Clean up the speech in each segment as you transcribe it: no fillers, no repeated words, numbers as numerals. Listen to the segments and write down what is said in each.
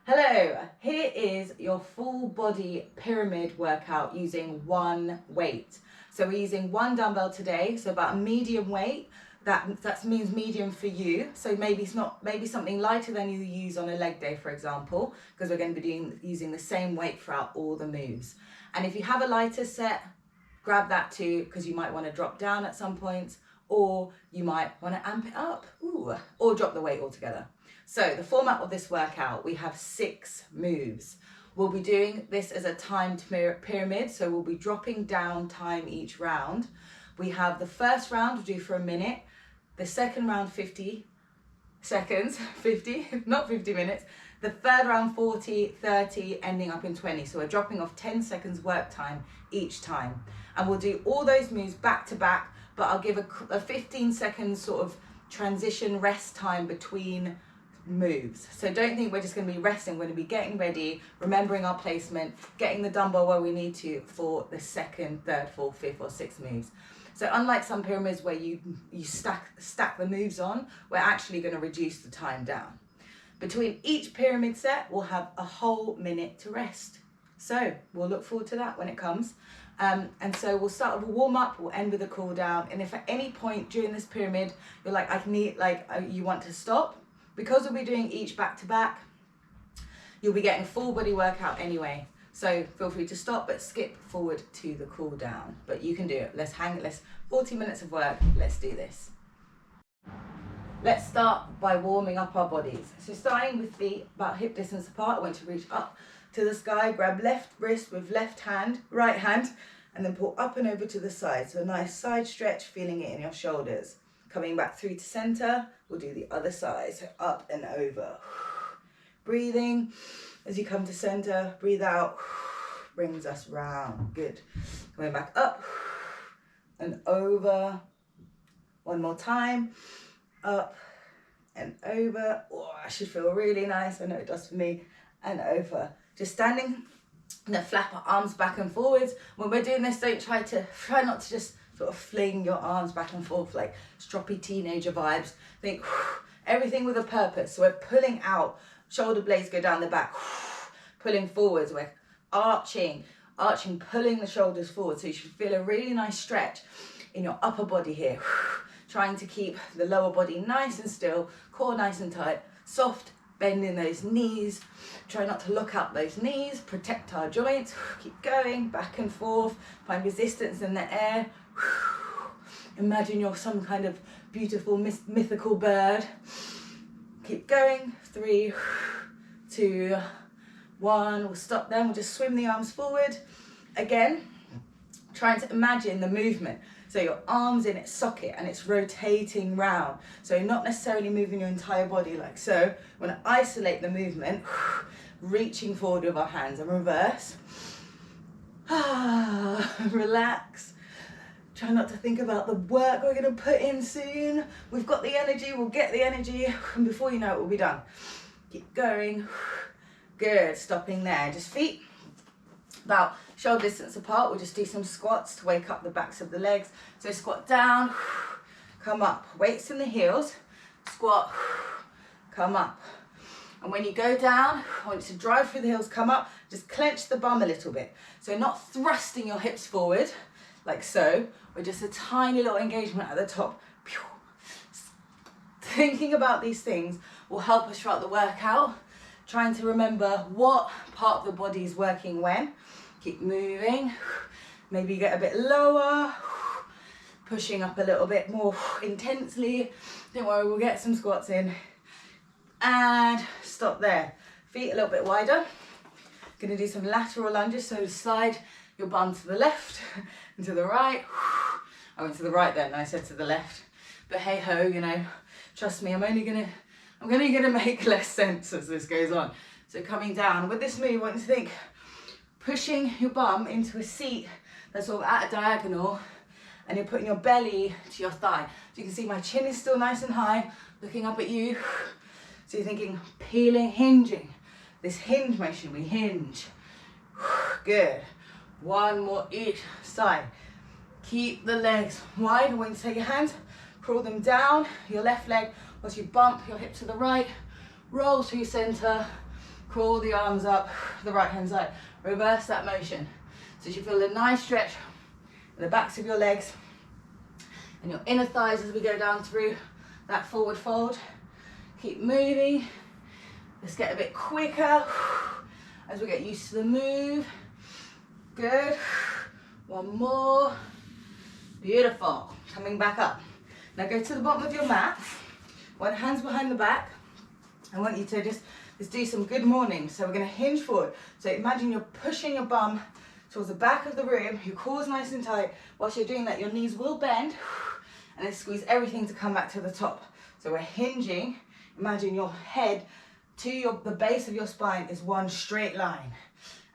Hello, here is your full body pyramid workout using one weight. So we're using one dumbbell today, so about a medium weight. That means medium for you. So maybe something lighter than you use on a leg day, for example, because we're going to be using the same weight throughout all the moves. And if you have a lighter set, grab that too, because you might want to drop down at some points, or you might want to amp it up, or drop the weight altogether. So the format of this workout, we have 6 moves. We'll be doing this as a timed pyramid, so we'll be dropping down time each round. We have the first round we'll do for a minute, the second round 50 seconds, 50, not 50 minutes, the third round 40, 30, ending up in 20. So we're dropping off 10 seconds work time each time. And we'll do all those moves back to back, but I'll give a 15 second sort of transition rest time between moves. So don't think we're just going to be resting. We're going to be getting ready, remembering our placement, getting the dumbbell where we need to for the second, third, fourth, fifth or sixth moves. So unlike some pyramids where you stack the moves on, we're actually going to reduce the time down. Between each pyramid set, we'll have a whole minute to rest. So we'll look forward to that when it comes. And so we'll start with a warm up, we'll end with a cool down. And if at any point during this pyramid, you're like, you want to stop, because we'll be doing each back to back, you'll be getting a full body workout anyway. So feel free to stop, but skip forward to the cool down. But you can do it. Let's 40 minutes of work. Let's do this. Let's start by warming up our bodies. So starting with feet about hip distance apart, I want to reach up to the sky, grab left wrist with right hand, and then pull up and over to the side. So a nice side stretch, feeling it in your shoulders. Coming back through to center, we'll do the other side, so up and over. Breathing as you come to center, breathe out, brings us round, good. Coming back up and over. One more time, up and over. Oh, that should feel really nice, I know it does for me, and over. Just standing, and then flap our arms back and forwards. When we're doing this, try not to just sort of fling your arms back and forth like stroppy teenager vibes. Think everything with a purpose. So we're pulling out, shoulder blades go down the back, pulling forwards, we're arching, pulling the shoulders forward. So you should feel a really nice stretch in your upper body here. Trying to keep the lower body nice and still, core nice and tight, soft, bending those knees. Try not to look up those knees, protect our joints. Keep going, back and forth, find resistance in the air. Imagine you're some kind of beautiful mythical bird. Keep going, 3, 2, 1, we'll stop then, we'll just swim the arms forward. Again, trying to imagine the movement. So your arm's in its socket and it's rotating round. So you're not necessarily moving your entire body like so. We want to isolate the movement, reaching forward with our hands and reverse. Relax. Try not to think about the work we're going to put in soon. We've got the energy, we'll get the energy, and before you know it, we'll be done. Keep going. Good, stopping there. Just feet about shoulder distance apart. We'll just do some squats to wake up the backs of the legs. So squat down, come up. Weights in the heels, squat, come up. And when you go down, I want you to drive through the heels, come up, just clench the bum a little bit. So not thrusting your hips forward, like so, or just a tiny little engagement at the top. Thinking about these things will help us throughout the workout, trying to remember what part of the body is working when. Keep moving, maybe get a bit lower, pushing up a little bit more intensely. Don't worry, we'll get some squats in. And stop there. Feet a little bit wider. Gonna do some lateral lunges, so slide your bum to the left and to the right. I went to the right then, I said to the left. But hey ho, you know, trust me, I'm only gonna make less sense as this goes on. So coming down, with this move, I want you to think, pushing your bum into a seat that's sort of at a diagonal, and you're putting your belly to your thigh. So you can see my chin is still nice and high, looking up at you. So you're thinking, peeling, hinging. This hinge motion, we hinge. Good. One more each side. Keep the legs wide. I want you to take your hands, crawl them down your left leg, whilst you bump your hip to the right, roll through center, Crawl the arms up the right hand side. Reverse that motion. So you feel a nice stretch in the backs of your legs and your inner thighs as we go down through that forward fold. Keep moving. Let's get a bit quicker as we get used to the move. Good. One more. Beautiful. Coming back up. Now go to the bottom of your mat. One hand's behind the back. I want you to just do some good morning. So we're going to hinge forward. So imagine you're pushing your bum towards the back of the room. Your core's nice and tight. Whilst you're doing that, your knees will bend. And then squeeze everything to come back to the top. So we're hinging. Imagine your head to the base of your spine is one straight line.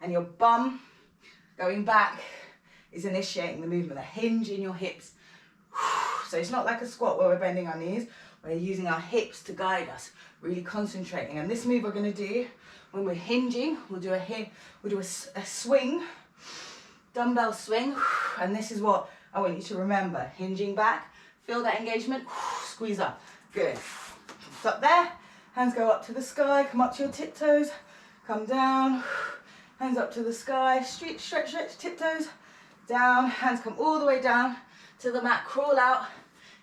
And your bum going back is initiating the movement. A hinge in your hips. So it's not like a squat where we're bending our knees. We're using our hips to guide us. Really concentrating. And this move we're going to do when we're hinging, we'll do a swing, dumbbell swing. And this is what I want you to remember. Hinging back, feel that engagement, squeeze up. Good. Stop there. Hands go up to the sky, come up to your tiptoes, come down, hands up to the sky, stretch, stretch, tiptoes, down, hands come all the way down to the mat, crawl out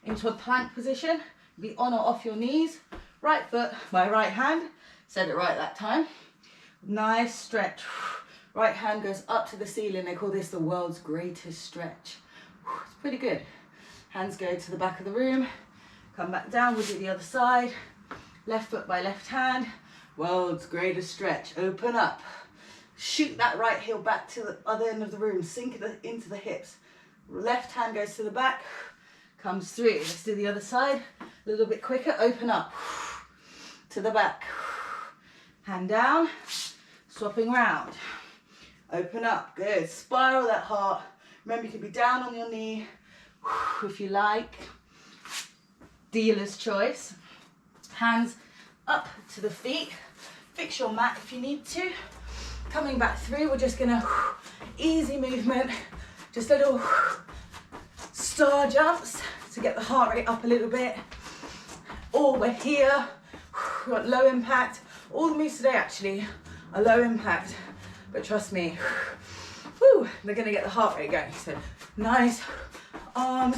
into a plank position, be on or off your knees, right foot by right hand, said it right that time, nice stretch, right hand goes up to the ceiling, they call this the world's greatest stretch, it's pretty good, hands go to the back of the room, come back down, we'll do the other side, left foot by left hand, world's greatest stretch, open up, shoot that right heel back to the other end of the room, sink it into the hips, left hand goes to the back, comes through, let's do the other side, a little bit quicker, open up, to the back, hand down, swapping round, open up, good, spiral that heart, remember you can be down on your knee, if you like, dealer's choice. Hands up to the feet, fix your mat if you need to. Coming back through, we're just gonna, easy movement, just little star jumps to get the heart rate up a little bit. Or we're here, we've got low impact. All the moves today actually are low impact, but trust me, they're gonna get the heart rate going. So nice arms,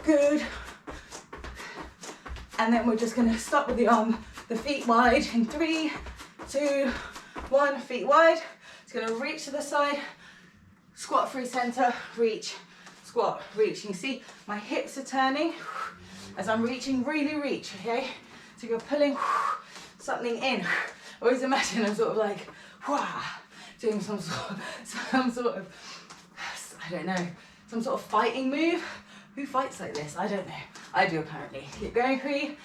good. And then we're just going to stop with the feet wide in 3, 2, 1, feet wide. It's going to reach to the side, squat through center, reach, squat, reach. You can see my hips are turning as I'm reaching, really reach, okay? So you're pulling something in. Always imagine I'm sort of like, doing some sort of, I don't know, some sort of fighting move. Who fights like this? I don't know. I do apparently. Keep going, 3,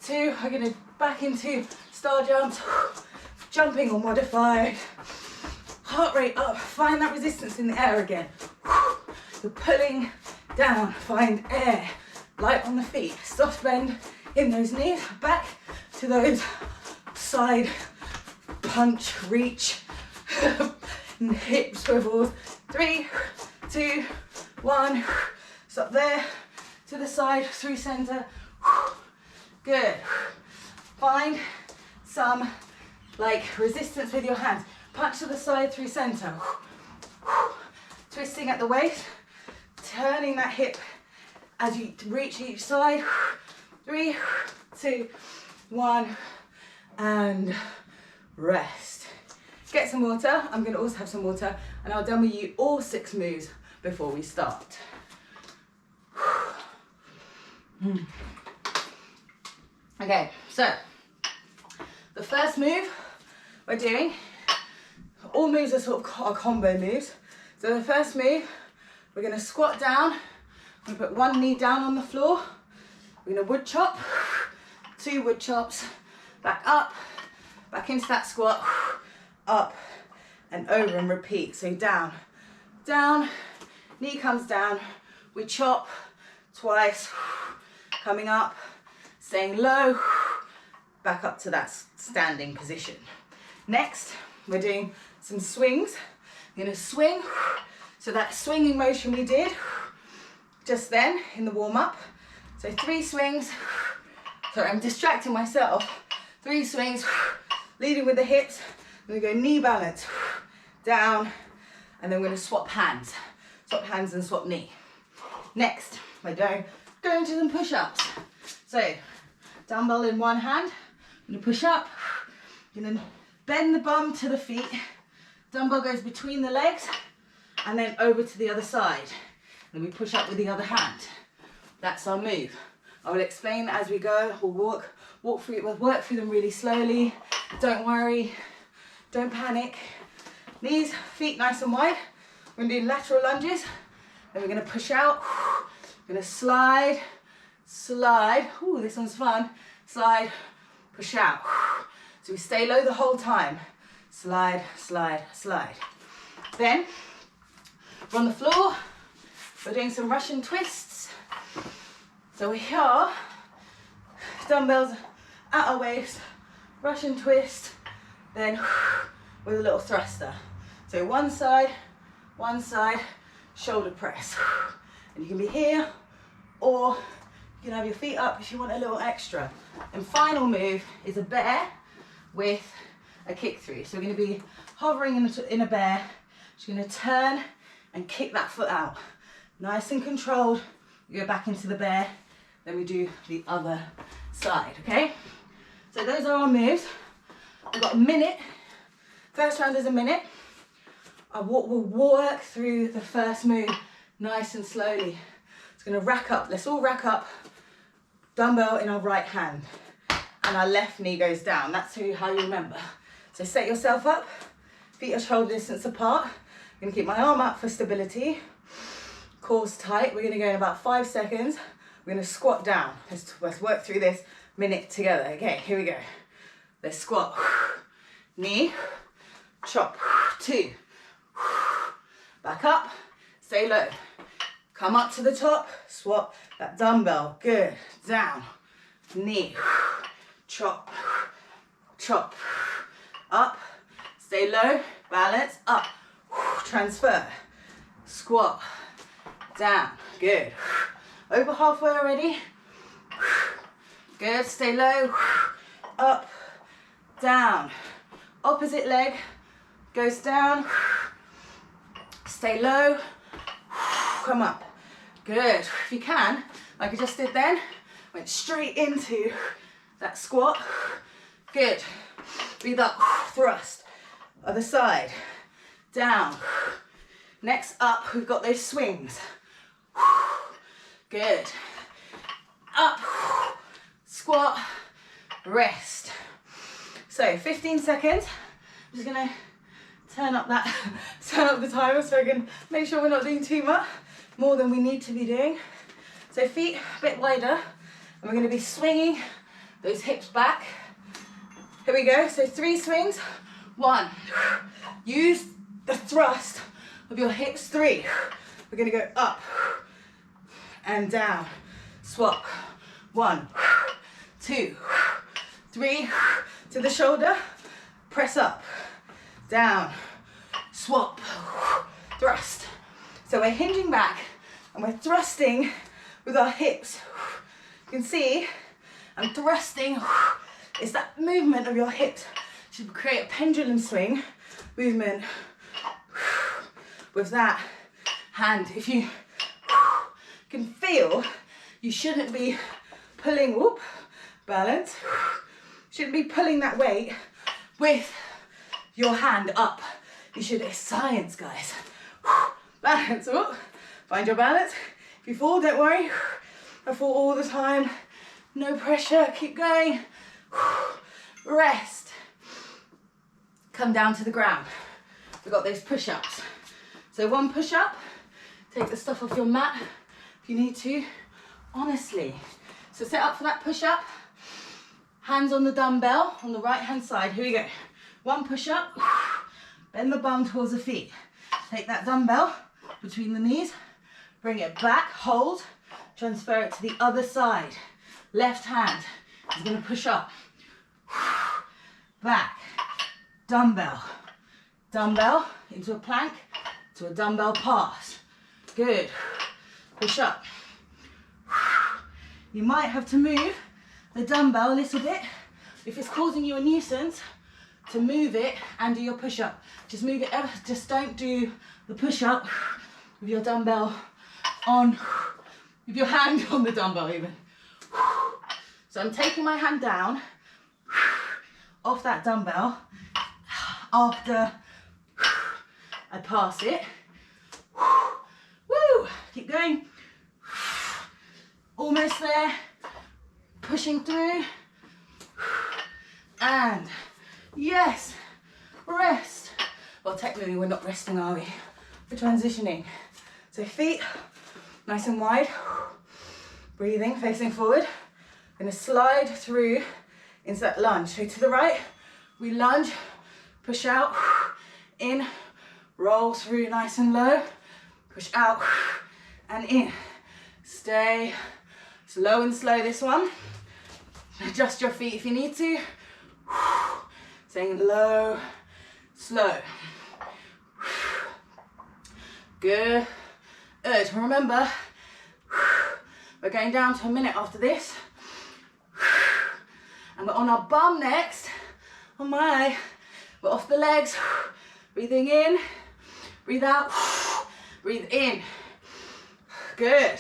2, we're gonna back into star jumps, jumping or modified. Heart rate up, find that resistance in the air again. You're pulling down, find air. Light on the feet, soft bend in those knees, back to those side punch, reach, hip swivels. 3, 2, 1. Stop there, to the side, through center. Good. Find some resistance with your hands. Punch to the side, through center. Twisting at the waist, turning that hip as you reach each side. 3, 2, 1, and rest. Get some water. I'm going to also have some water, and I'll demo you all 6 moves before we start. Okay, so the first move we're doing, all moves are sort of combo moves. So the first move, we're going to squat down, we're going to put one knee down on the floor, we're going to wood chop, 2 wood chops, back up, back into that squat, up and over and repeat. So down, down, knee comes down, we chop twice, coming up, staying low, back up to that standing position. Next, we're doing some swings. I'm going to swing, so that swinging motion we did just then in the warm-up. So 3 swings, sorry I'm distracting myself, 3 swings, leading with the hips. We're gonna go knee balance, down, and then we're gonna swap hands. Swap hands and swap knee. Next, we're going to some push-ups. So, dumbbell in one hand, I'm gonna push up, and then bend the bum to the feet. Dumbbell goes between the legs, and then over to the other side. Then we push up with the other hand. That's our move. I will explain as we go. We'll work through them really slowly. Don't worry, don't panic. Knees, feet nice and wide. We're gonna do lateral lunges. Then we're gonna push out. We're gonna slide, slide. Ooh, this one's fun. Slide, push out. So we stay low the whole time. Slide, slide, slide. Then we're on the floor. We're doing some Russian twists. So we're here, dumbbells at our waist, Russian twist, then with a little thruster. So one side, shoulder press. And you can be here, or you can have your feet up if you want a little extra. And final move is a bear with a kick through. So we're gonna be hovering in a bear. Just gonna turn and kick that foot out. Nice and controlled. You go back into the bear. Then we do the other side, okay? So those are our moves. We've got a minute. First round is a minute. We'll work through the first move nice and slowly. It's gonna rack up. Let's all rack up. Dumbbell in our right hand. And our left knee goes down. That's how you remember. So set yourself up. Feet are shoulder distance apart. I'm gonna keep my arm up for stability. Core's tight. We're gonna go in about 5 seconds. We're gonna squat down. Let's work through this minute together. Okay, here we go. Let's squat. Knee, chop, 2. Back up, stay low. Come up to the top, swap that dumbbell. Good, down. Knee, chop, chop. Up, stay low, balance, up. Transfer, squat, down, good. Over halfway already. Good, stay low. Up, down. Opposite leg goes down. Stay low. Come up. Good. If you can, like I just did then, went straight into that squat. Good. Breathe up, thrust. Other side. Down. Next up, we've got those swings. Good. Up, squat, rest. So 15 seconds. I'm just gonna turn up the timer so I can make sure we're not doing too much, more than we need to be doing. So feet a bit wider, and we're gonna be swinging those hips back. Here we go, so 3 swings. 1, use the thrust of your hips. 3, we're gonna go up and down, swap. 1, 2, 3, to the shoulder, press up, down, swap, thrust. So we're hinging back and we're thrusting with our hips. You can see I'm thrusting. It's that movement of your hips. You should create a pendulum swing movement with that hand. If you can feel, you shouldn't be pulling, balance, shouldn't be pulling that weight with your hand up. You should, it's science, guys. Balance, find your balance. If you fall, don't worry. I fall all the time. No pressure, keep going. Rest. Come down to the ground. We've got those push-ups. So 1 push-up, take the stuff off your mat if you need to, honestly. So set up for that push-up. Hands on the dumbbell on the right-hand side. Here we go. 1 push-up. Bend the bum towards the feet. Take that dumbbell between the knees. Bring it back. Hold. Transfer it to the other side. Left hand is going to push up. Back. Dumbbell. Dumbbell into a plank, to a dumbbell pass. Good. Push up. You might have to move the dumbbell a little bit. If it's causing you a nuisance, to move it and do your push-up. Just move it, just don't do the push-up with your dumbbell on, with your hand on the dumbbell even. So I'm taking my hand down off that dumbbell after I pass it. Woo! Keep going. Almost there. Pushing through. And yes, rest. Well, technically we're not resting, are we? We're transitioning. So feet nice and wide. Breathing, facing forward. Gonna slide through into that lunge. So to the right, we lunge, push out, in, roll through nice and low, push out and in. Stay slow and slow this one. Adjust your feet if you need to. Staying low, slow. Good. Remember, we're going down to a minute after this. And we're on our bum next. Oh my. We're off the legs. Breathing in, breathe out, breathe in. Good.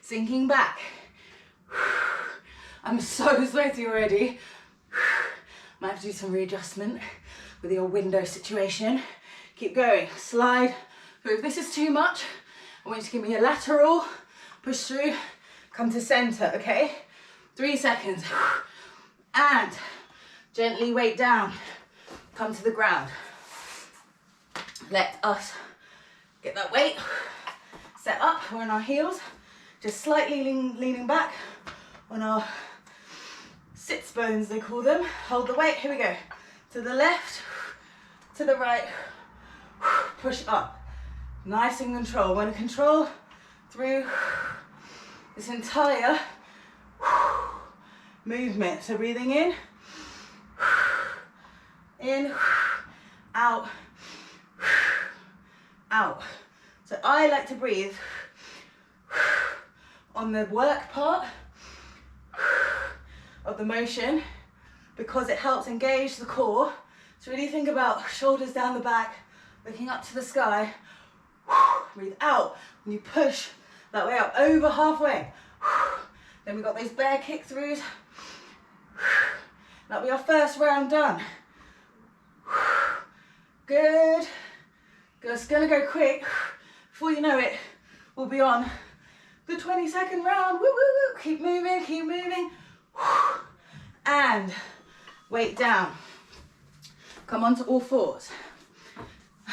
Sinking back. I'm so sweaty already. Might have to do some readjustment with your window situation. Keep going, slide through. If this is too much, I want you to give me a lateral, push through, come to center, okay? 3 seconds. And gently weight down, come to the ground. Let us get that weight set up. We're on our heels, just slightly leaning back on our sits bones, they call them. Hold the weight, here we go. To the left, to the right, push up. Nice and control. We're going to control through this entire movement. So breathing in, out, out. So I like to breathe on the work part of the motion because it helps engage the core. So really think about shoulders down the back, looking up to the sky. Breathe out when you push that way up, over halfway. Then we've got those bear kick throughs. That'll be our first round done. Good. Just gonna go quick. Before you know it, we'll be on the 22nd round. Woo, woo, woo. Keep moving, keep moving. And weight down. Come onto all fours.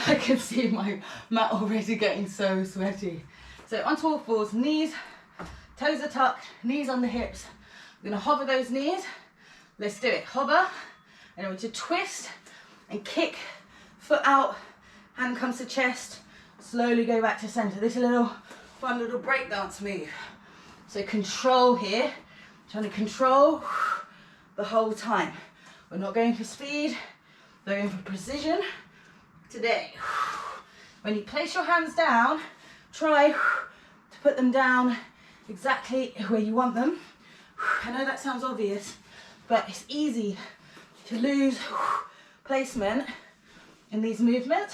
I can see my mat already getting so sweaty. So onto all fours, knees, toes are tucked, knees on the hips. We're gonna hover those knees. Let's do it. Hover, and I want you to twist and kick, foot out, hand comes to chest. Slowly go back to center. This is a little fun little break dance move. So control here, trying to control the whole time. We're not going for speed, we're going for precision today. When you place your hands down, try to put them down exactly where you want them. I know that sounds obvious, but it's easy to lose placement in these movements.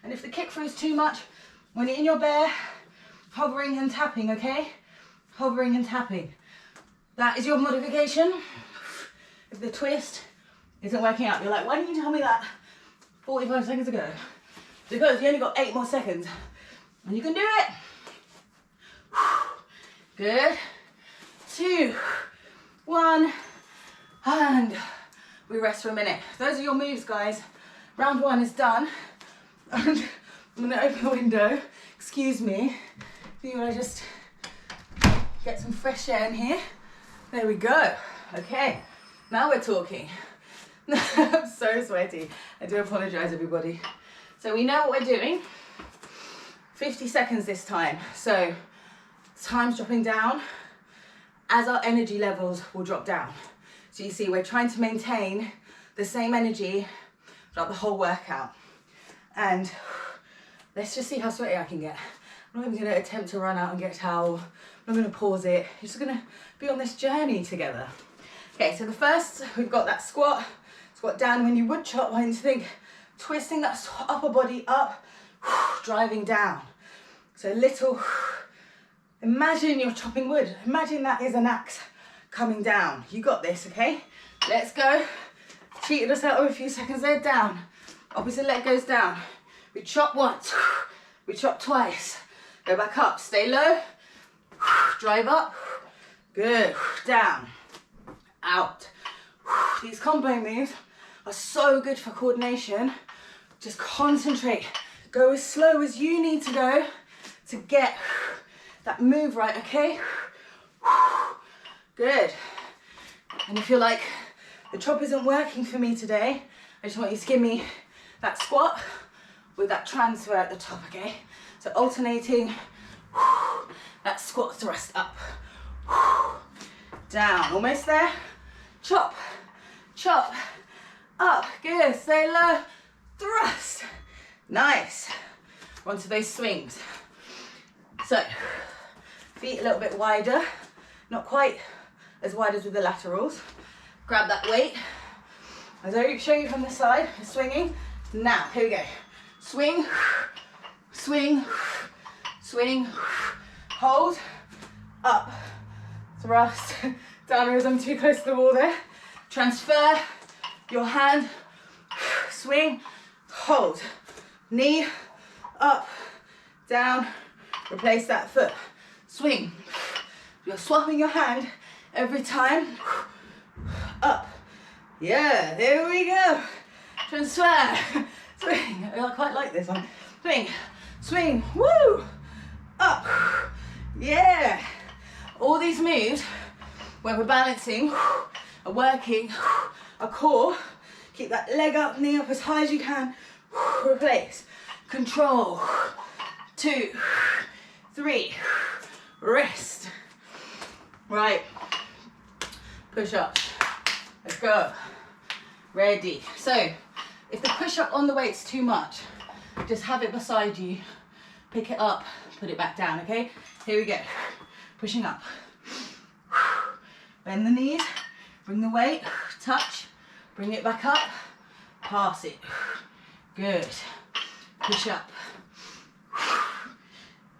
And if the kick through is too much, when you're in your bear, hovering and tapping, okay? Hovering and tapping. That is your modification. If the twist isn't working out, you're like, why didn't you tell me that 45 seconds ago? Because you only got 8 more seconds. And you can do it. Good. 2, 1, and we rest for a minute. Those are your moves, guys. Round 1 is done. And I'm gonna open the window. Excuse me. If you wanna just get some fresh air in here. There we go. Okay, now we're talking. I'm so sweaty. I do apologize, everybody. So we know what we're doing. 50 seconds this time. So time's dropping down as our energy levels will drop down. So you see, we're trying to maintain the same energy throughout the whole workout. And let's just see how sweaty I can get. I'm not even gonna attempt to run out and get a towel. I'm not gonna pause it. You're just gonna be on this journey together. Okay, so the first, we've got that squat down. When you wood chop, I think twisting that upper body up, driving down. So little, imagine you're chopping wood. Imagine that is an axe coming down. You got this, okay? Let's go. Cheated us out of a few seconds there, down. Opposite leg goes down. We chop once, we chop twice. Go back up, stay low, drive up, good, down, out. These combo moves are so good for coordination. Just concentrate, go as slow as you need to go to get that move right, okay? Good. And if you're like, the chop isn't working for me today, I just want you to give me that squat with that transfer at the top, okay? So alternating that squat thrust up, down, almost there. Chop, chop, up, good, stay low, thrust. Nice. Onto those swings. So, feet a little bit wider, not quite as wide as with the laterals. Grab that weight. As I show you from the side, swinging. Now, here we go. Swing, swing, swing, hold, up, thrust, down as I'm too close to the wall there. Transfer your hand, swing, hold, knee, up, down, replace that foot, swing. You're swapping your hand every time, up. Yeah, there we go. Transfer, swing. I quite like this one. Swing, swing, woo, up. Yeah. All these moves, when we're balancing, are working our core. Keep that leg up, knee up as high as you can. Replace, control, 2, 3, rest. Right, push up, let's go. Ready. So, if the push up on the weight's too much, just have it beside you, pick it up, put it back down, okay? Here we go, pushing up. Bend the knees, bring the weight, touch, bring it back up, pass it. Good. Push up.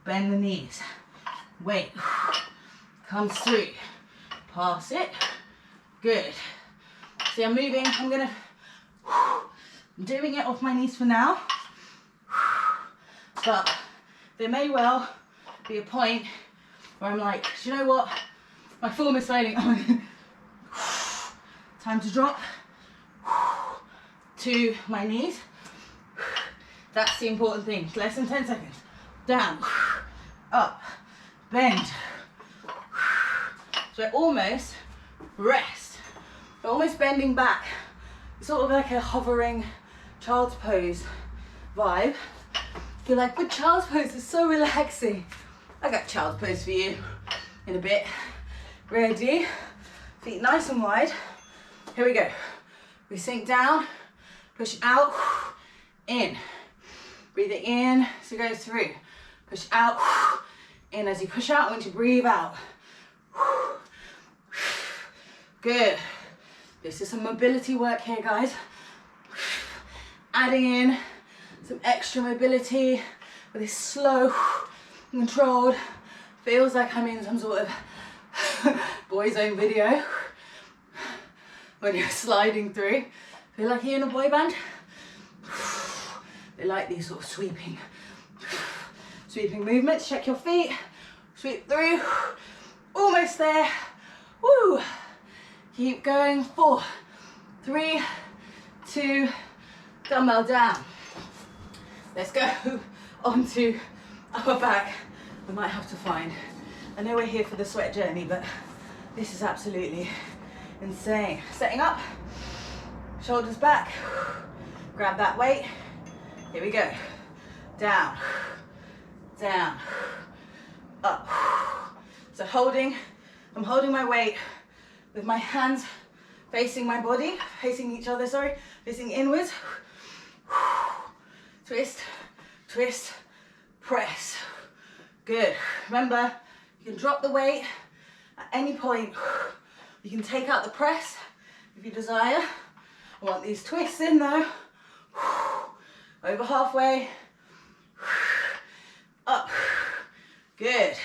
Bend the knees. Weight. Comes through. Pass it. Good. See, I'm moving. I'm doing it off my knees for now. But there may well be a point where I'm like, do you know what? My form is failing. Time to drop to my knees. That's the important thing. It's less than 10 seconds. Down, up, bend. So almost rest. But almost bending back. It's sort of like a hovering child's pose vibe. You're like, but child's pose is so relaxing. I got child's pose for you in a bit. Ready? Feet nice and wide. Here we go. We sink down, push out, in. Breathe it in, so go through. Push out, in. As you push out, I want you to breathe out. Good. This is some mobility work here, guys. Adding in some extra mobility with this slow, controlled. Feels like I'm in some sort of boys' own video when you're sliding through. Feel like you're in a boy band. They like these sort of sweeping movements. Check your feet, sweep through, almost there. Woo! Keep going. 4, 3, 2, dumbbell down. Let's go onto upper back. We might have to find. I know we're here for the sweat journey, but this is absolutely insane. Setting up, shoulders back, grab that weight. Here we go. Down, down, up. So I'm holding my weight with my hands facing my body, facing each other, facing inwards. Twist, twist, press. Good. Remember, you can drop the weight at any point You can take out the press if you desire. I want these twists in though. Over halfway. Up. Good.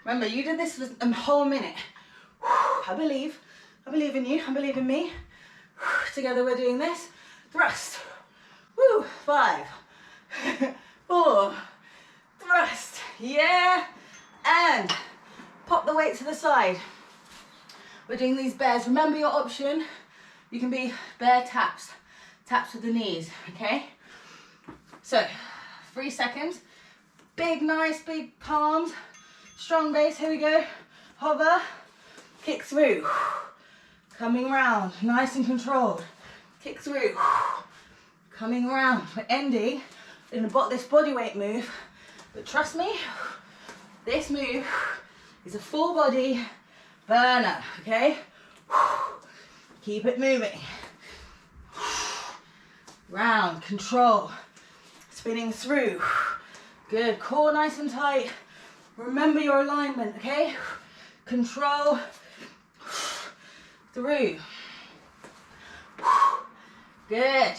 Remember, you did this for a whole minute. I believe in you, I believe in me. Together we're doing this. Thrust. Woo. 5, 4, thrust. Yeah. And pop the weight to the side. We're doing these bears. Remember your option. You can be bear taps. Taps with the knees, okay? So, 3 seconds. Big, nice, big palms. Strong base, here we go. Hover. Kick through. Coming round, nice and controlled. Kick through. Coming around. We're ending in this body weight move. But trust me, this move is a full body burner, okay? Keep it moving. Round, control. Spinning through. Good, core nice and tight. Remember your alignment, okay? Control. Through. Good.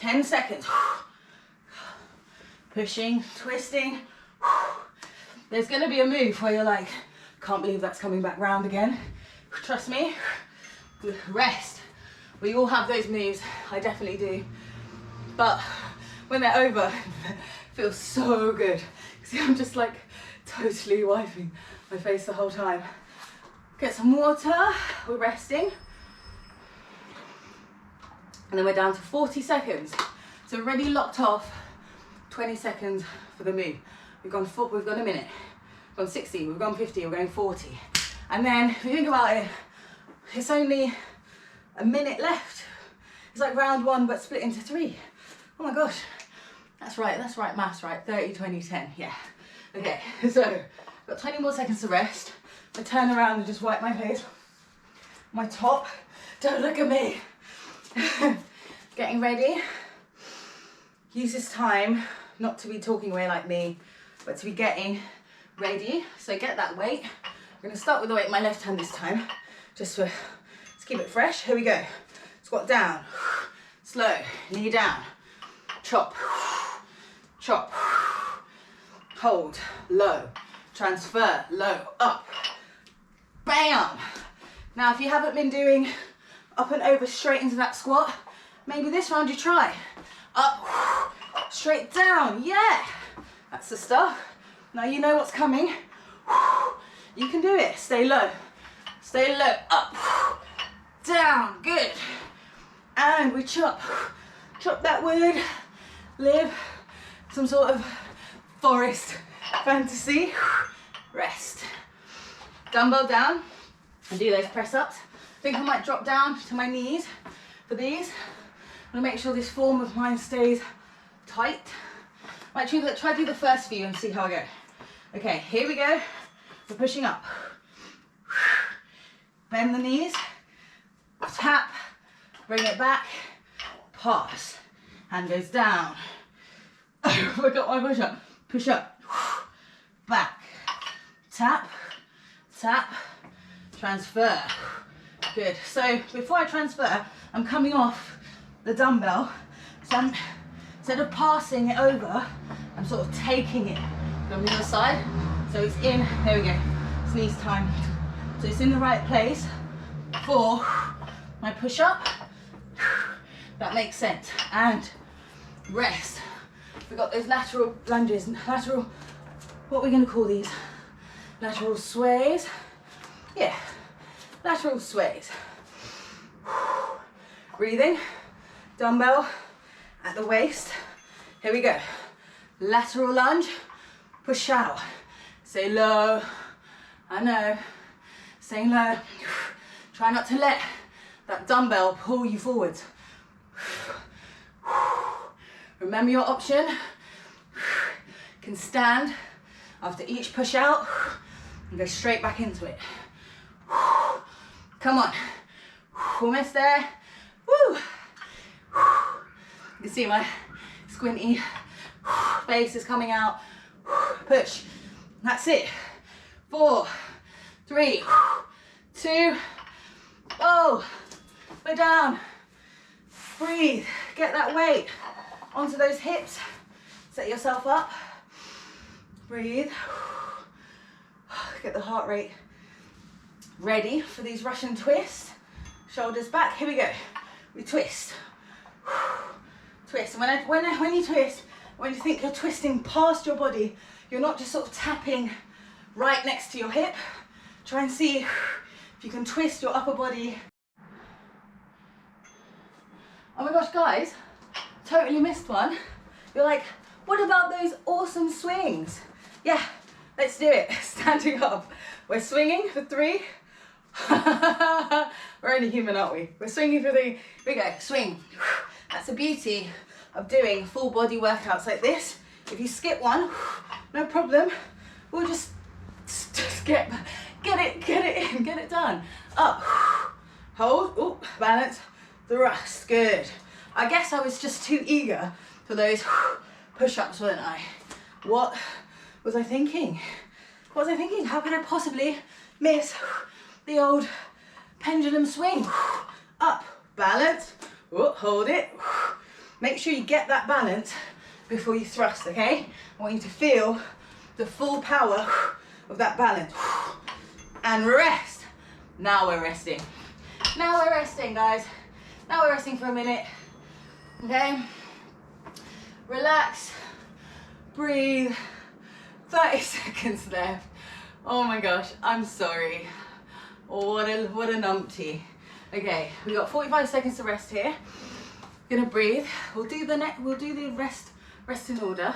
10 seconds. Pushing, twisting. There's going to be a move where you're like, can't believe that's coming back round again. Trust me. Rest. We all have those moves. I definitely do. But when they're over, it feels so good. See, I'm just like totally wiping my face the whole time. Get some water. We're resting. And then we're down to 40 seconds. So we're already locked off 20 seconds for the move. We've gone a minute. We've gone 60, we've gone 50, we're going 40. And then if you think about it, it's only a minute left. It's like round 1 but split into 3. Oh my gosh. That's right, maths right. 30, 20, 10, yeah. Okay, so got 20 more seconds to rest. I turn around and just wipe my face. My top, don't look at me. Getting ready. Use this time not to be talking away like me, but to be getting ready. So get that weight. I'm going to start with the weight in my left hand this time, just to keep it fresh. Here we go. Squat down, slow, knee down, chop, chop, hold, low, transfer, low, up, bam. Now if you haven't been doing up and over straight into that squat, maybe this round you try. Up, straight down, yeah. That's the stuff. Now you know what's coming. You can do it. Stay low, up, down, good. And we chop that wood, live some sort of forest fantasy. Rest. Dumbbell down and do those press ups. I think I might drop down to my knees for these. I'm gonna make sure this form of mine stays tight. Might try to do the first few and see how I go. Okay, here we go. We're pushing up. Bend the knees, tap, bring it back, pass. Hand goes down. I forgot my push up, back, tap, tap, transfer. Good. So before I transfer, I'm coming off the dumbbell. So instead of passing it over, I'm sort of taking it from the other side. So it's in, there we go, it's knees time. So it's in the right place for my push up. That makes sense. And rest. We've got those lateral lunges, lateral, what are we gonna call these? Lateral sways. Yeah, lateral sways. Breathing, dumbbell at the waist. Here we go. Lateral lunge, push out. Stay low, I know, staying low. Try not to let that dumbbell pull you forwards. Remember your option. Can stand after each push out and go straight back into it. Come on, almost there. Woo. You can see my squinty face is coming out. Push. That's it. 4, 3, 2. Oh, we're down. Breathe, get that weight onto those hips. Set yourself up. Breathe. Get the heart rate ready for these Russian twists. Shoulders back, here we go. We twist. Twist, and when you twist, when you think you're twisting past your body, you're not just sort of tapping right next to your hip. Try and see if you can twist your upper body. Oh my gosh, guys, totally missed one. You're like, what about those awesome swings? Yeah, let's do it. Standing up. We're swinging for 3. We're only human, aren't we? We're swinging for 3. Here we go, swing. That's the beauty of doing full body workouts like this. If you skip one, no problem. We'll just get it in, get it done. Up, hold, ooh, balance, thrust, good. I guess I was just too eager for those push-ups, weren't I? What was I thinking? What was I thinking? How could I possibly miss the old pendulum swing? Up, balance, ooh, hold it. Make sure you get that balance before you thrust, okay? I want you to feel the full power of that balance. And rest. Now we're resting. Now we're resting, guys. Now we're resting for a minute, okay? Relax, breathe. 30 seconds left. Oh my gosh, I'm sorry. Oh, what a numpty. Okay, we got 45 seconds to rest here. Gonna breathe. We'll do the rest in order.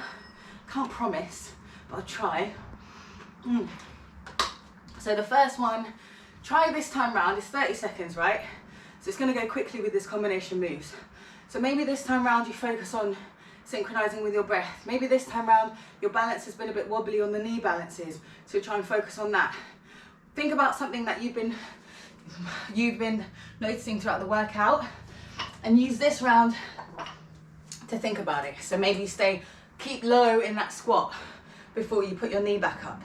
Can't promise, but I'll try. So the first one, try this time round. It's 30 seconds, right? So it's gonna go quickly with this combination moves. So maybe this time round you focus on synchronizing with your breath. Maybe this time round your balance has been a bit wobbly on the knee balances, so try and focus on that. Think about something that you've been noticing throughout the workout, and use this round to think about it. So maybe keep low in that squat before you put your knee back up.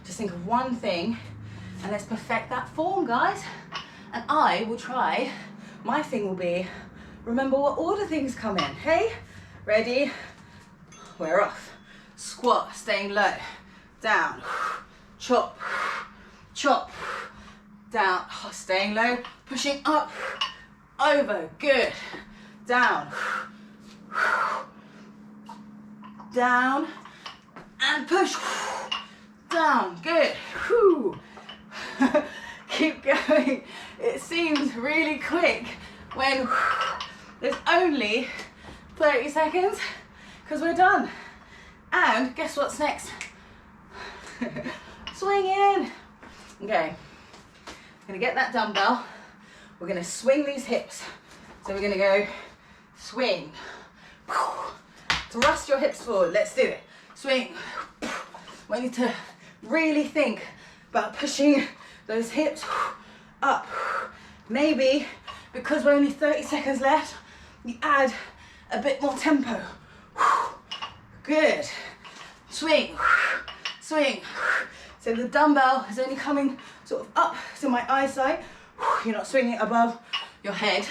Just think of one thing and let's perfect that form, guys. And I will try, my thing will be, remember what order things come in, hey? Ready? We're off. Squat, staying low. Down. Chop. Chop. Down. Staying low. Pushing up. Over. Good. Down. Down. And push. Down. Good. Whew. Keep going. It seems really quick when there's only 30 seconds because we're done. And guess what's next? Swing in. Okay, I'm gonna get that dumbbell. We're gonna swing these hips. So we're gonna go swing. Thrust your hips forward. Let's do it. Swing. We need to really think about pushing those hips up. Maybe because we're only 30 seconds left, you add a bit more tempo. Good. Swing. Swing. So the dumbbell is only coming sort of up to my eyesight. You're not swinging it above your head,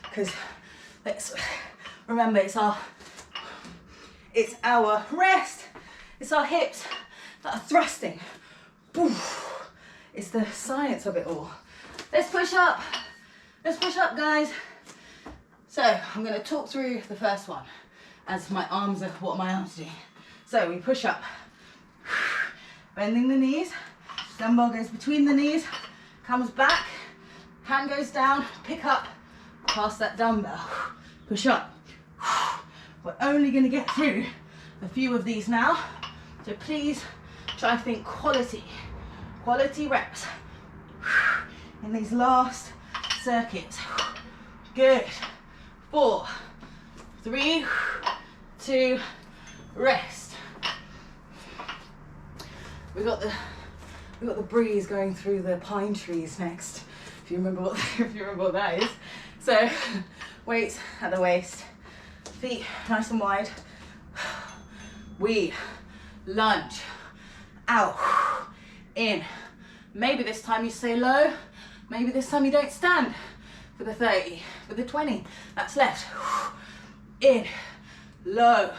because let's remember it's our rest. It's our hips that are thrusting. It's the science of it all. Let's push up. Let's push up, guys. So I'm going to talk through the first one as what my arms do. So we push up, bending the knees, dumbbell goes between the knees, comes back, hand goes down, pick up, past that dumbbell, push up. We're only going to get through a few of these now, so please try to think quality reps in these last circuits. Good. 4, 3, 2, rest. We've got the breeze going through the pine trees next. If you remember what that is. So weights at the waist, feet nice and wide. We lunge out, in. Maybe this time you stay low, Maybe this time you don't stand for the 30, for the 20 that's left. In, low.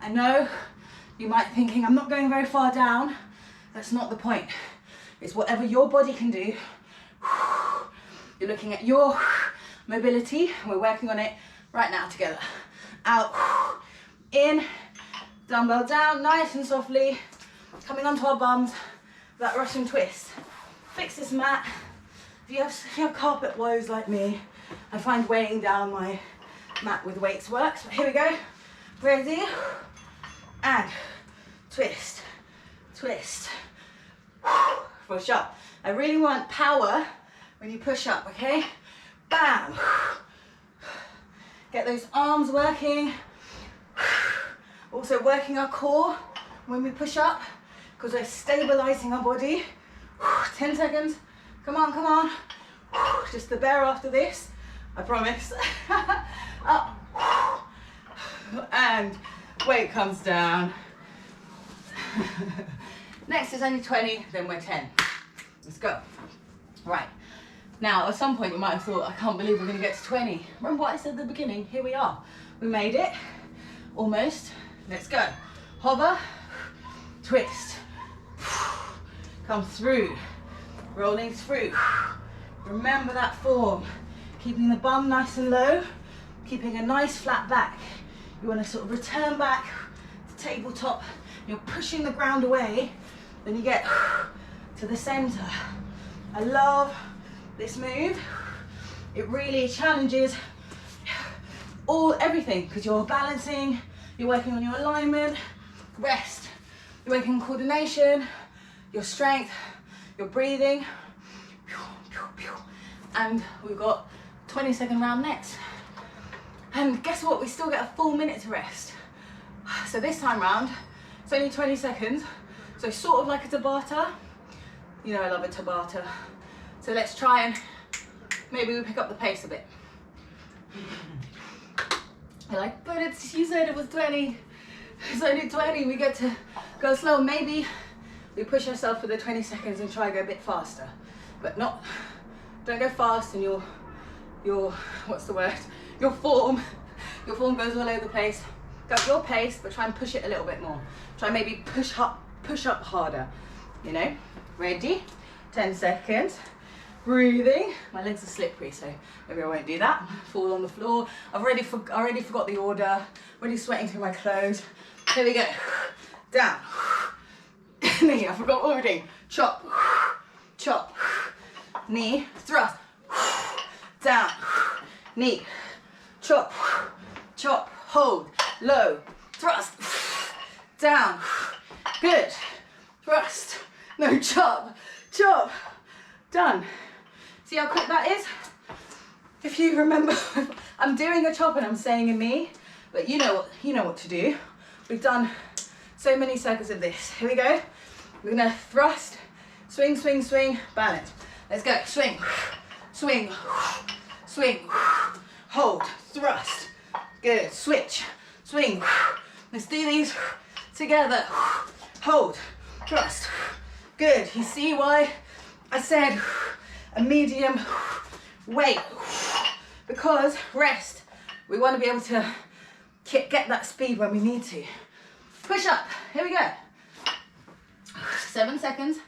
I know you might be thinking, I'm not going very far down. That's not the point. It's whatever your body can do. You're looking at your mobility. We're working on it right now together. Out, in, dumbbell down, nice and softly. Coming onto our bums, that Russian twist. Fix this mat. If you have carpet woes like me, I find weighing down my mat with weights works. But here we go. Ready? And twist, twist. Push up. I really want power when you push up, okay? Bam. Get those arms working. Also working our core when we push up, because we're stabilizing our body. 10 seconds. Come on, come on. Just the bear after this, I promise. Up. And weight comes down. Next is only 20, then we're 10. Let's go. Right. Now, at some point you might have thought, I can't believe we're going to get to 20. Remember what I said at the beginning? Here we are. We made it. Almost. Let's go. Hover. Twist. Come through. Rolling through. Remember that form. Keeping the bum nice and low. Keeping a nice flat back. You want to sort of return back to tabletop. You're pushing the ground away. Then you get to the center. I love this move. It really challenges everything, because you're balancing, you're working on your alignment, rest, you're working on coordination, your strength, your breathing. And we've got 20-second round next. And guess what? We still get a full minute to rest. So this time round, it's only 20 seconds. So sort of like a Tabata. You know I love a Tabata. So let's try and maybe we pick up the pace a bit. You're like, but you said it was 20. It's only 20, we get to go slow. Maybe we push ourselves for the 20 seconds and try to go a bit faster. But don't go fast and your what's the word? Your form goes all over the place. Go at your pace, but try and push it a little bit more. Try and maybe push up harder, you know? Ready? 10 seconds. Breathing. My legs are slippery, so maybe I won't do that. Fall on the floor. I already forgot the order. Already sweating through my clothes. Here we go. Down. Knee, I forgot what we're doing. Chop. Chop. Knee, thrust. Down. Knee. Chop. Chop. Hold. Low. Thrust. Down. Good. Thrust. No, chop. Chop. Done. See how quick that is? If you remember, I'm doing a chop and I'm saying a knee, but you know what to do. We've done so many circles of this. Here we go. We're gonna thrust, swing, swing, swing, balance. Let's go. Swing, swing, swing, hold, thrust. Good. Switch, swing. Let's do these together. Hold, thrust. Good. You see why I said a medium weight? Because rest. We want to be able to get that speed when we need to. Push up. Here we go. 7 seconds.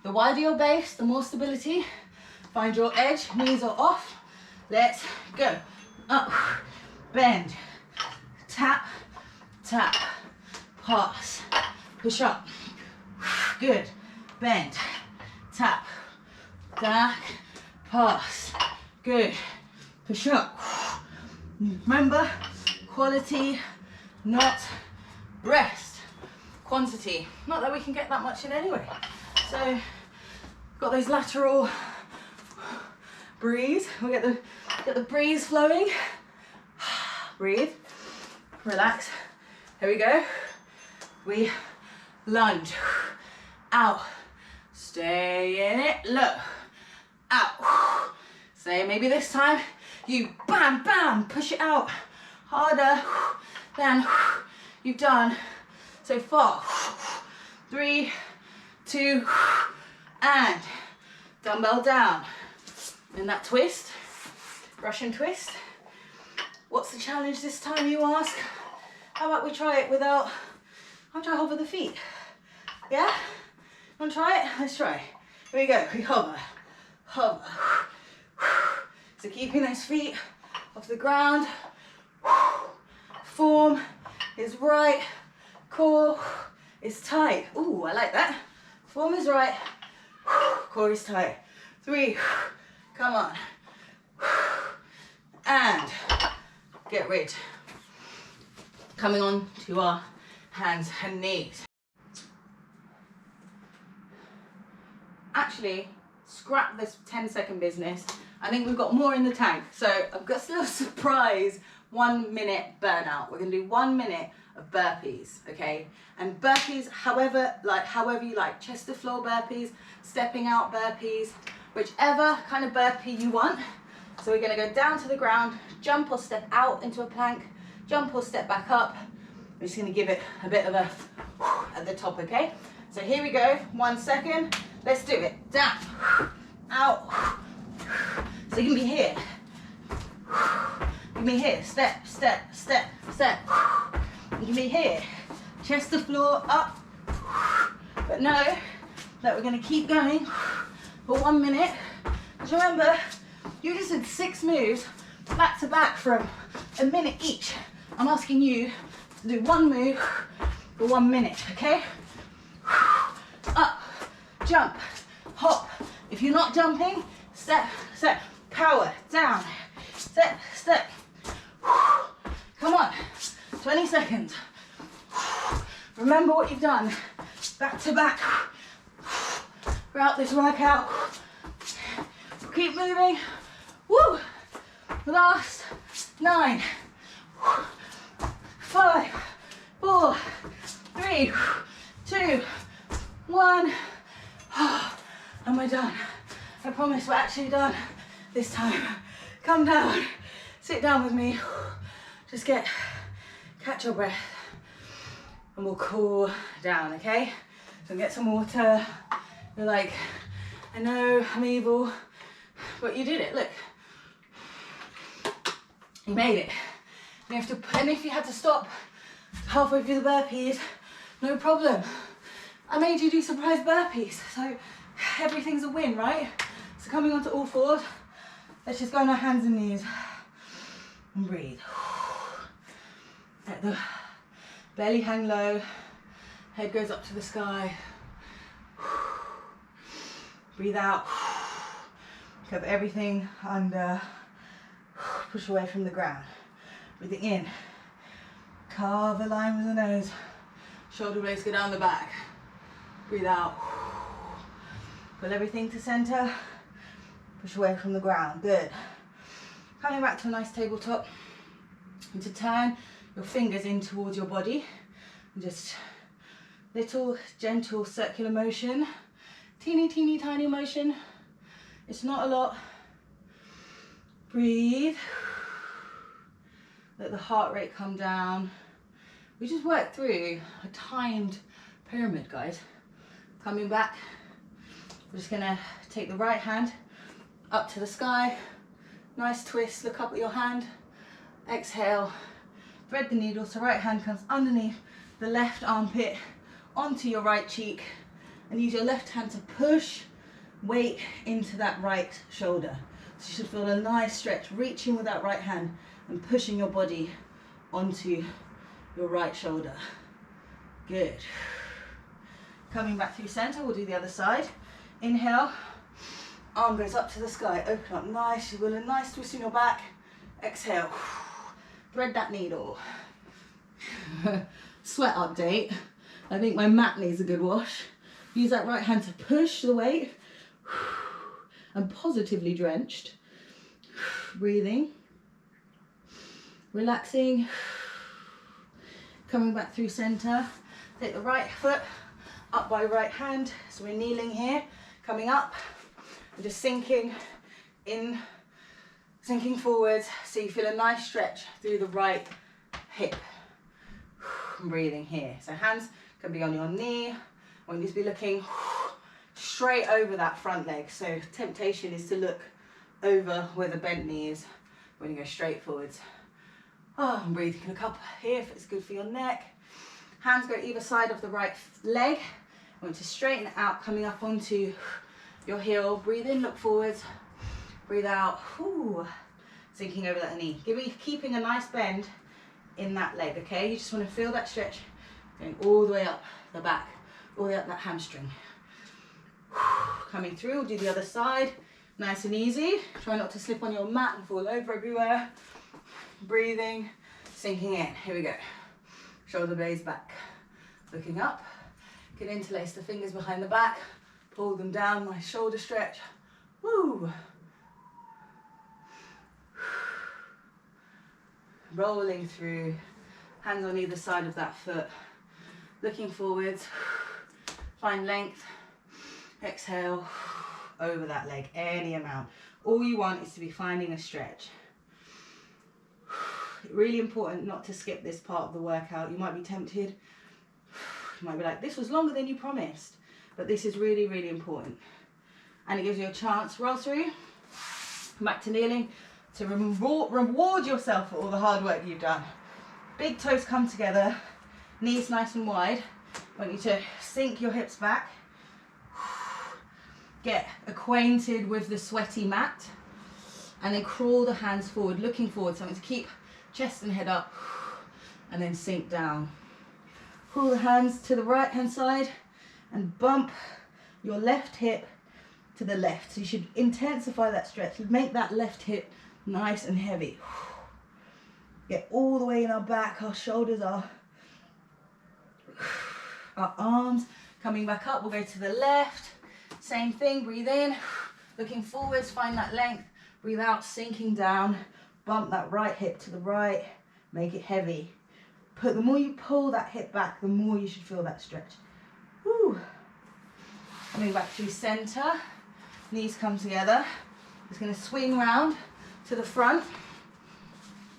The wider your base, the more stability. Find your edge. Knees are off. Let's go. Up. Bend. Tap. Tap. Pass. Push up. Good. Bend. Tap. Back. Pass. Good. Push up. Remember, quality, not rest. Quantity. Not that we can get that much in anyway. So, got those lateral breathe. We get the breeze flowing. Breathe. Relax. Here we go. We lunge. Out. Stay in it. Low. Out. So maybe this time you bam, bam, push it out harder than you've done so far. 3, 2, and dumbbell down. And that twist, Russian twist. What's the challenge this time, you ask? How about we try it without, I'll try hover the feet. Yeah? Want to try it? Let's try. Here we go, we hover, hover. So keeping those feet off the ground. Form is right, core is tight. Ooh, I like that. Form is right, core is tight. 3, come on. And get rid. Coming on to our hands and knees. Actually, scrap this 10-second business. I think we've got more in the tank. So I've got still a surprise 1 minute burnout. We're gonna do 1 minute of burpees, okay? And burpees, however you like, chest to floor burpees, stepping out burpees, whichever kind of burpee you want. So we're gonna go down to the ground, jump or step out into a plank, jump or step back up. We're just gonna give it a bit of a at the top, okay? So here we go, 1 second. Let's do it. Down, out. So you can be here. You can be here. Step, step, step, step. You can be here. Chest to floor, up. But know that we're going to keep going for 1 minute. Because remember, you just did 6 moves back to back from a minute each. I'm asking you to do 1 move for 1 minute, okay? Up, jump, hop. If you're not jumping, step, step, power, down, step, step. Come on, 20 seconds. Remember what you've done, back to back, throughout this workout. Keep moving, woo. Last 9, 5, 4, 3, 2, 1. And we're done. I promise we're actually done this time. Come down, sit down with me. Just catch your breath and we'll cool down, okay? So get some water. You're like, I know I'm evil, but you did it, look. You made it. And if you had to stop halfway through the burpees, no problem. I made you do surprise burpees, so everything's a win, right? So coming onto all fours, let's just go on our hands and knees and breathe. Let the belly hang low, head goes up to the sky. Breathe out, cover everything under, push away from the ground. Breathing in, carve a line with the nose, shoulder blades go down the back. Breathe out, pull everything to center, push away from the ground, good. Coming back to a nice tabletop, and to turn your fingers in towards your body, and just little gentle circular motion, teeny tiny motion, it's not a lot. Breathe, let the heart rate come down. We just worked through a timed pyramid, guys. Coming back, we're just gonna take the right hand up to the sky, nice twist, look up at your hand, exhale, thread the needle so right hand comes underneath the left armpit onto your right cheek, and use your left hand to push weight into that right shoulder. So you should feel a nice stretch, reaching with that right hand and pushing your body onto your right shoulder. Good. Coming back through center, we'll do the other side. Inhale, arm goes up to the sky, open up nice, you will a nice twist in your back. Exhale, thread that needle. Sweat update. I think my mat needs a good wash. Use that right hand to push the weight. I'm positively drenched. Breathing. Relaxing. Coming back through center. Take the right foot up by right hand. So we're kneeling here. Coming up. And just sinking in. Sinking forwards. So you feel a nice stretch through the right hip. And breathing here. So hands can be on your knee. Or you need to be looking straight over that front leg. So temptation is to look over where the bent knee is. We're going to go straight forwards. Oh, and breathe. You can look up here if it's good for your neck. Hands go either side of the right leg. I want to straighten it out, coming up onto your heel. Breathe in, look forwards. Breathe out. Ooh. Sinking over that knee. Keeping a nice bend in that leg, okay? You just want to feel that stretch going all the way up the back, all the way up that hamstring. Coming through, we'll do the other side. Nice and easy. Try not to slip on your mat and fall over everywhere. Breathing, sinking in. Here we go. Shoulder blades back. Looking up. You can interlace the fingers behind the back. Pull them down, nice shoulder stretch. Woo! Rolling through. Hands on either side of that foot. Looking forwards. Find length. Exhale. Over that leg, any amount. All you want is to be finding a stretch. Really important not to skip this part of the workout. You might be tempted. You might be like, this was longer than you promised. But this is really, really important. And it gives you a chance, roll through, back to kneeling, to reward yourself for all the hard work you've done. Big toes come together, knees nice and wide. I want you to sink your hips back. Get acquainted with the sweaty mat. And then crawl the hands forward, looking forward. Something to keep chest and head up. And then sink down. Pull the hands to the right hand side and bump your left hip to the left. So you should intensify that stretch. Make that left hip nice and heavy. Get all the way in our back, our shoulders, our arms. Coming back up, we'll go to the left. Same thing, breathe in, looking forwards, find that length. Breathe out, sinking down. Bump that right hip to the right, make it heavy. The more you pull that hip back, the more you should feel that stretch. Woo. Coming back to center, knees come together. Just gonna swing round to the front.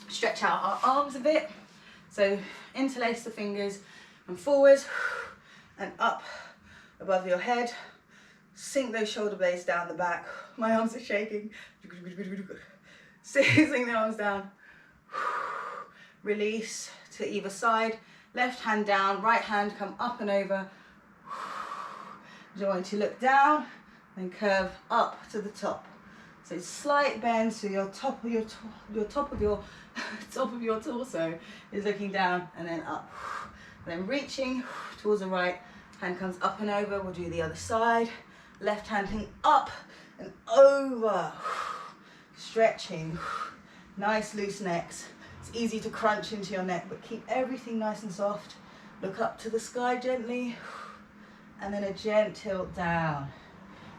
Stretch out our arms a bit. So interlace the fingers and forwards and up above your head. Sink those shoulder blades down the back. My arms are shaking. Sink the arms down. Release to either side. Left hand down, right hand come up and over. You want to look down, then curve up to the top. So slight bend, so your top of your torso is looking down and then up. Then reaching towards the right, hand comes up and over. We'll do the other side. Left hand thing up and over. Stretching. Nice loose necks. It's easy to crunch into your neck, but keep everything nice and soft. Look up to the sky gently. And then a gentle tilt down.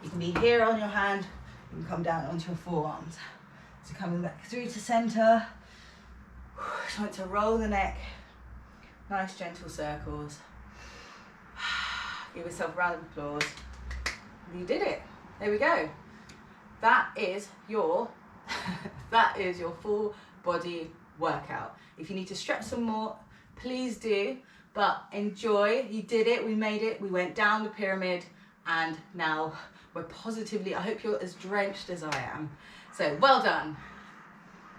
You can be here on your hand. You can come down onto your forearms. So coming back through to center. Trying to roll the neck. Nice gentle circles. Give yourself a round of applause. You did it. There we go. That is your full body workout. If you need to stretch some more, please do, but enjoy. You did it. We made it. We went down the pyramid and now we're positively, I hope you're as drenched as I am. So well done.